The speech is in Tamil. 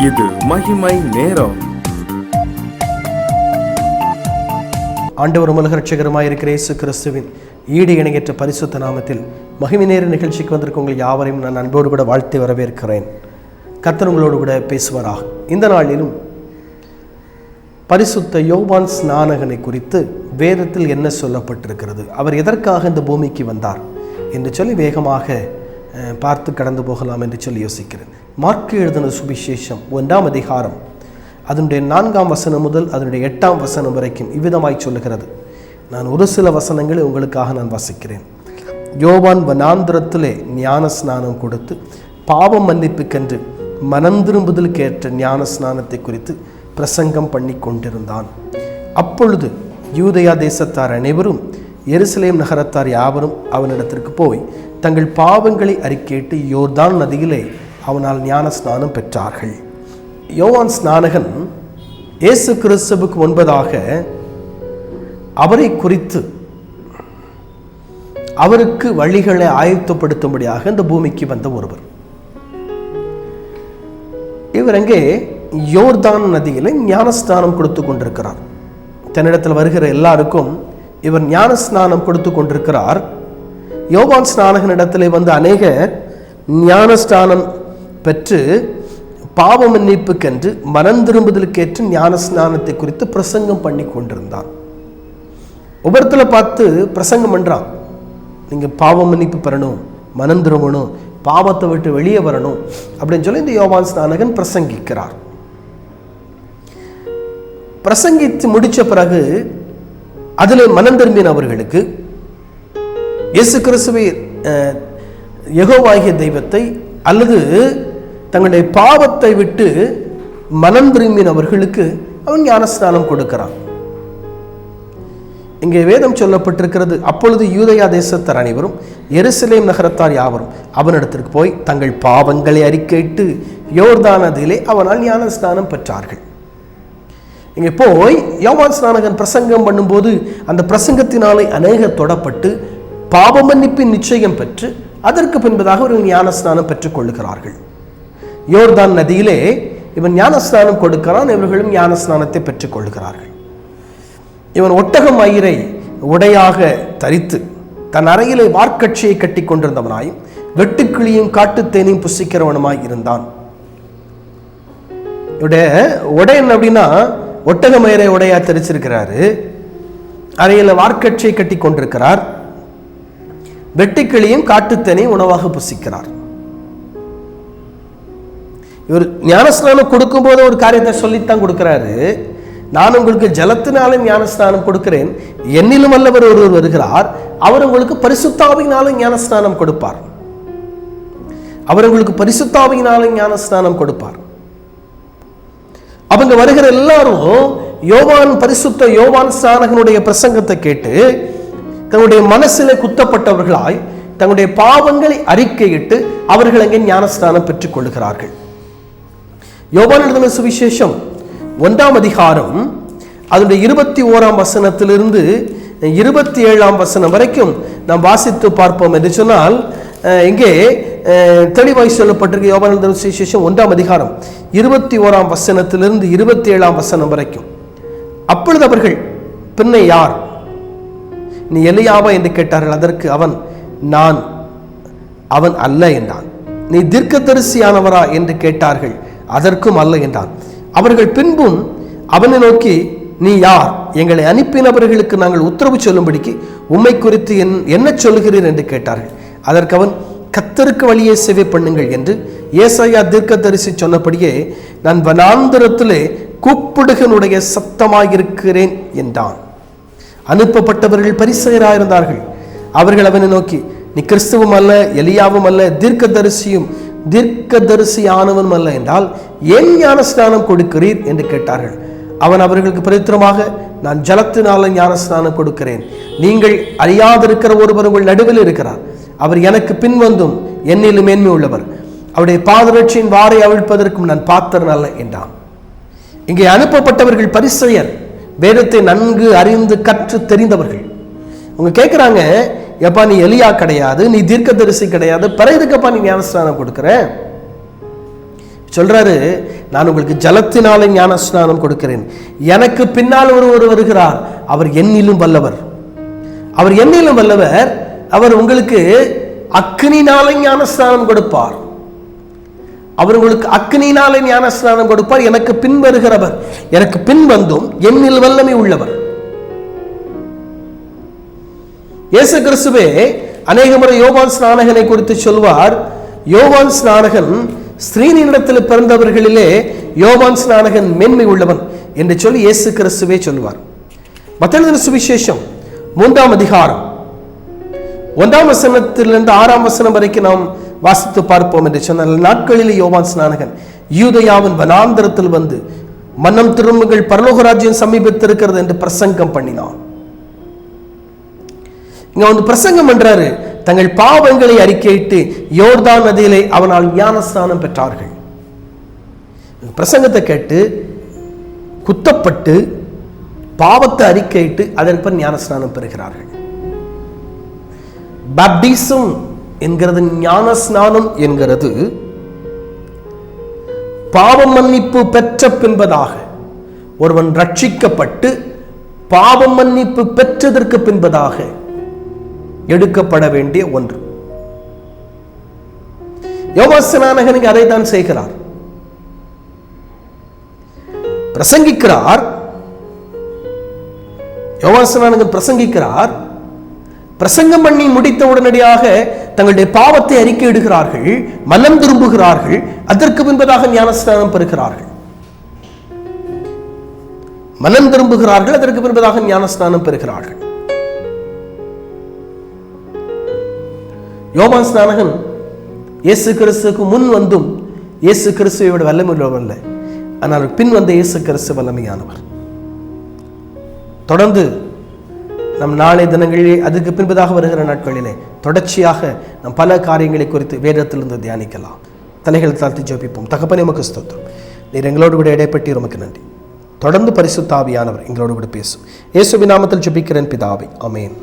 இது மகிமை நேரம். ஆண்டவரும் உலக ரட்சகருமாய் இருக்கிற இயேசு கிறிஸ்துவின் ஈடு இணையற்ற பரிசுத்த நாமத்தில் மகிமை நேர நிகழ்ச்சிக்கு வந்திருக்க உங்கள் யாவரையும் நான் அன்போடு கூட வாழ்த்தி வரவேற்கிறேன். கர்த்தர் உங்களோடு கூட பேசுவாராக. இந்த நாளிலும் பரிசுத்த யோவான் ஸ்நானகனை குறித்து வேதத்தில் என்ன சொல்லப்பட்டிருக்கிறது, அவர் எதற்காக இந்த பூமிக்கு வந்தார் என்று சொல்லி வேகமாக பார்த்து கடந்து போகலாம் என்று சொல்லி யோசிக்கிறேன். மார்க்கு எழுதின சுவிசேஷம் 1ஆம் அதிகாரம் அதனுடைய 4ஆம் வசனம் முதல் அதனுடைய 8ஆம் வசனம் வரைக்கும் இவ்விதமாய் சொல்லுகிறது. நான் ஒரு சில வசனங்களை உங்களுக்காக நான் வாசிக்கிறேன். யோவான் வனாந்திரத்திலே ஞான ஸ்நானம் கொடுத்து பாவம் மன்னிப்புக்கென்று மனம் திரும்புதலுக்கு ஏற்ற ஞான ஸ்நானத்தை குறித்து பிரசங்கம் பண்ணி கொண்டிருந்தான். அப்பொழுது யூதேயா தேசத்தார் அனைவரும் எருசலேம் நகரத்தார் யாவரும் அவனிடத்திற்கு போய் தங்கள் பாவங்களை அறிக்கையிட்டு யோர்தான் நதியிலே அவனால் ஞான ஸ்நானம் பெற்றார்கள். யோவான் ஸ்நானகன் இயேசு கிறிஸ்துவுக்கு முன்பதாக அவரை குறித்து அவருக்கு வழிகளை ஆயத்தப்படுத்தும்படியாக இந்த பூமிக்கு வந்த ஒருவர். இவர் அங்கே யோர்தான் நதியில் ஞானஸ்நானம் கொடுத்து கொண்டிருக்கிறார். தன்னிடத்தில் வருகிற எல்லாருக்கும் இவர் ஞான ஸ்நானம் கொடுத்து கொண்டிருக்கிறார். யோவான் ஸ்நானகனிடத்திலே வந்து அநேகர் ஞானஸ்நானம் பெற்று பாவ மன்னிப்புக்கென்று மனம் திரும்புதலுக்கேற்ற ஞான ஸ்நானத்தை குறித்து பிரசங்கம் பண்ணி கொண்டிருந்தான். ஒவ்வொருத்தரை பார்த்து பிரசங்கம் பண்றான். நீங்க பாவ மன்னிப்பு பெறணும், மனம் திரும்பணும், பாவத்தை விட்டு வெளியே வரணும் அப்படின்னு சொல்லி இந்த யோவான் ஸ்நானகன் பிரசங்கிக்கிறார். பிரசங்கித்து முடிச்ச பிறகு அதில் மனம் திரும்பினவர்களுக்கு இயேசு கிறிஸ்துவை யெகோவாகிய தெய்வத்தை அல்லது தங்களுடைய பாவத்தை விட்டு மனம் திரும்பினவர்களுக்கு அவன் ஞானஸ்நானம் கொடுக்கிறான். இங்கே வேதம் சொல்லப்பட்டிருக்கிறது. அப்பொழுது யூதேயா தேசத்தார் அனைவரும் எருசலேம் நகரத்தார் யாவரும் அவனிடத்திற்கு போய் தங்கள் பாவங்களை அறிக்கையிட்டு யோர்தான் நதியிலே அவனால் ஞானஸ்நானம் பெற்றார்கள். இங்கே போய் யோவான் ஸ்நானகன் பிரசங்கம் பண்ணும்போது அந்த பிரசங்கத்தினாலே அநேகர் தொடப்பட்டு பாவ மன்னிப்பின் நிச்சயம் பெற்று அதற்கு பின்பதாக ஒரு ஞானஸ்நானம் பெற்றுக் கொள்ளுகிறார்கள். யோர்தான் நதியிலே இவன் ஞானஸ்நானம் கொடுக்கிறான். இவர்களும் ஞானஸ்நானத்தை பெற்றுக் கொள்ளுகிறார்கள். இவன் ஒட்டக மயிரை உடையாக தரித்து தன் அறையிலே வார்க்கட்சியை கட்டி கொண்டிருந்தவனாயும் வெட்டுக்கிளியும் காட்டுத்தேனையும் புசிக்கிறவனுமாய் இருந்தான். இவருடைய உடை என்ன அப்படின்னா, ஒட்டக மயிரை உடையா தரிச்சிருக்கிறாரு, அறையில வார்க்கட்சியை கட்டி கொண்டிருக்கிறார், வெட்டுக்கிளியும் காட்டுத்தேனையும் உணவாக புசிக்கிறார். இவர் ஞானஸ்நானம் கொடுக்கும் போது ஒரு காரியத்தை சொல்லித்தான் கொடுக்கிறாரு. நான் உங்களுக்கு ஜலத்தினாலும் ஞானஸ்நானம் கொடுக்கிறேன், என்னிலும் அல்லவர் ஒருவர் வருகிறார், அவர் உங்களுக்கு பரிசுத்தாவியினாலும் ஞானஸ்நானம் கொடுப்பார். அவர் உங்களுக்கு பரிசுத்தாவியினாலும் ஞானஸ்நானம் கொடுப்பார். அவங்க வருகிற எல்லாரும் பரிசுத்த யோவான் ஸ்நானகனுடைய பிரசங்கத்தை கேட்டு தங்களுடைய மனசிலே குத்தப்பட்டவர்களாய் தங்களுடைய பாவங்களை அறிக்கையிட்டு அவர்கள் அங்கே ஞானஸ்நானம் பெற்றுக் கொள்கிறார்கள். யோவான் எழுதின சுவிசேஷம் 1ஆம் அதிகாரம் அதனுடைய 21ஆம் வசனத்திலிருந்து 27ஆம் வசனம் வரைக்கும் நாம் வாசித்து பார்ப்போம் என்று சொன்னால், இங்கே தெளிவாய் சொல்லப்பட்டிருக்கு. யோவான் எழுதின சுவிசேஷம் 1ஆம் அதிகாரம் 21ஆம் வசனத்திலிருந்து 27ஆம் வசனம் வரைக்கும். அப்பொழுது அவர்கள், பின்ன யார், நீ எலியாவா என்று கேட்டார்கள். அதற்கு அவன், நான் அவன் அல்ல என்றான். நீ தீர்க்கதரிசியானவரா என்று கேட்டார்கள். அதற்கும் அல்ல என்றான். அவர்கள் பின்பும் அவனை நோக்கி, நீ யார், எங்களை அனுப்பினவர்களுக்கு நாங்கள் உத்தரவு சொல்லும்படிக்கு உம்மை குறித்து என்ன சொல்லுகிறீர் என்று கேட்டார்கள். அதற்கு அவன், கர்த்தருக்கு வழியே சேவை பண்ணுங்கள் என்று ஏசாயா தீர்க்கதரிசி சொன்னபடியே நான் வனாந்திரத்திலே கூப்பிடுகனுடைய சத்தமாயிருக்கிறேன் என்றான். அனுப்பப்பட்டவர்கள் பரிசேயராயிருந்தார்கள். அவர்கள் அவனை நோக்கி, நீ கிறிஸ்துவும் அல்ல, எலியாவும் அல்ல, தீர்க்கதரிசியானவனும் அல்ல என்றால் ஏன் ஞானஸ்நானம் கொடுக்கிறீர் என்று கேட்டார்கள். அவன் அவர்களுக்கு பிரதித்திரமாக, நான் ஜலத்தினால ஞானஸ்நானம் கொடுக்கிறேன், நீங்கள் அறியாதிருக்கிற ஒருவர் உங்கள் நடுவில் இருக்கிறார், அவர் எனக்கு பின்வந்தும் என்னிலும் மேன்மை உள்ளவர், அவருடைய பாதரட்சியின் வாரை அவிழ்ப்பதற்கும் நான் பாத்திரன் அல்ல என்றான். இங்கே அனுப்பப்பட்டவர்கள் பரிசேயர், வேதத்தை நன்கு அறிந்து கற்று தெரிந்தவர்கள். அவங்க கேட்குறாங்க, எப்பா நீ எலியா கிடையாது, நீ தீர்க்கதரிசி கிடையாது, பிற எதுக்கப்பா நீ ஞானஸ்நானம் கொடுக்குற? சொல்றாரு, நான் உங்களுக்கு ஜலத்தினாலே ஞான ஸ்நானம் கொடுக்கிறேன், எனக்கு பின்னால் ஒருவர் வருகிறார், அவர் என்னிலும் வல்லவர். அவர் என்னிலும் வல்லவர், அவர் உங்களுக்கு அக்னினாலே ஞான ஸ்நானம் கொடுப்பார். அவர் உங்களுக்கு அக்னினாலே ஞான ஸ்நானம் கொடுப்பார். எனக்கு பின் வருகிறவர், எனக்கு பின் வந்தும் என்னில் வல்லமை உள்ளவர். இயேசு கிறிஸ்துவே அநேக முறை யோவான் ஸ்நானகனை குறித்து சொல்வார். யோவான் ஸ்நானகன் ஸ்திரீனிடத்தில் பிறந்தவர்களிலே யோவான் ஸ்நானகன் மேன்மை உள்ளவன் என்று சொல்லி இயேசு கிறிஸ்துவே சொல்வார். மத்தேயு சுவிசேஷம் 3ஆம் அதிகாரம் 1ஆம் வசனத்திலிருந்து 6ஆம் வசனம் வரைக்கும் நாம் வாசித்து பார்ப்போம் என்று சொன்னால், நாட்களிலே யோவான் ஸ்நானகன் யூதேயாவின் வனாந்தரத்தில் வந்து மனம் திரும்புங்கள், பரலோக ராஜ்யம் சமீபித்திருக்கிறது என்று பிரசங்கம் பண்ணினான். இங்க வந்து பிரசங்கம் பண்றாரு. தங்கள் பாவங்களை அறிக்கையிட்டு யோர்தான் நதியிலே அவனால் ஞானஸ்நானம் பெற்றார்கள். பிரசங்கத்தை கேட்டு குத்தப்பட்டு பாவத்தை அறிக்கையிட்டு அதன் பின் ஞானஸ்நானம் பெறுகிறார்கள். பாப்டிசம் என்கிறது, ஞானஸ்நானம் என்கிறது பாவ மன்னிப்பு பெற்ற பின்பதாக, ஒருவன் ரட்சிக்கப்பட்டு பாவ மன்னிப்பு பெற்றதற்கு பின்பதாக எடுக்கப்பட வேண்டிய ஒன்று. யோவான் ஸ்நானகன் அதைத்தான் செய்கிறார். பிரசங்கிக்கிறார். யோவான் ஸ்நானகன் பிரசங்கிக்கிறார். பிரசங்கம் பண்ணி முடித்த உடனடியாக தங்களுடைய பாவத்தை அறிக்கையிடுகிறார்கள், மனம் திரும்புகிறார்கள், அதற்கு பின்பதாக ஞானஸ்நானம் பெறுகிறார்கள். மனம் திரும்புகிறார்கள், அதற்கு பின்பதாக ஞானஸ்நானம் பெறுகிறார்கள். யோவான் ஸ்நானகன் இயேசு கிறிஸ்துவுக்கு முன் வந்தும் இயேசு கிறிஸ்துவை விட வல்லமை உள்ளவர் அல்ல, ஆனால் பின் வந்த இயேசு கிறிஸ்து வல்லமையானவர். தொடர்ந்து நம் நாளை தினங்களிலே, அதுக்கு பின்பதாக வருகிற நாட்களிலே தொடர்ச்சியாக நம் பல காரியங்களை குறித்து வேதத்திலிருந்து தியானிக்கலாம். தலைகளை தாழ்த்தி ஜெபிப்போம். தகப்பனே, உமக்கு ஸ்தோத்திரம். நீர் எங்களோடு கூட இடைப்பட்டு உமக்கு நன்றி. தொடர்ந்து பரிசுத்த ஆவியானவர் எங்களோடு கூட பேசும். இயேசுவின் நாமத்தில் ஜெபிக்கிறேன் பிதாவே, ஆமென்.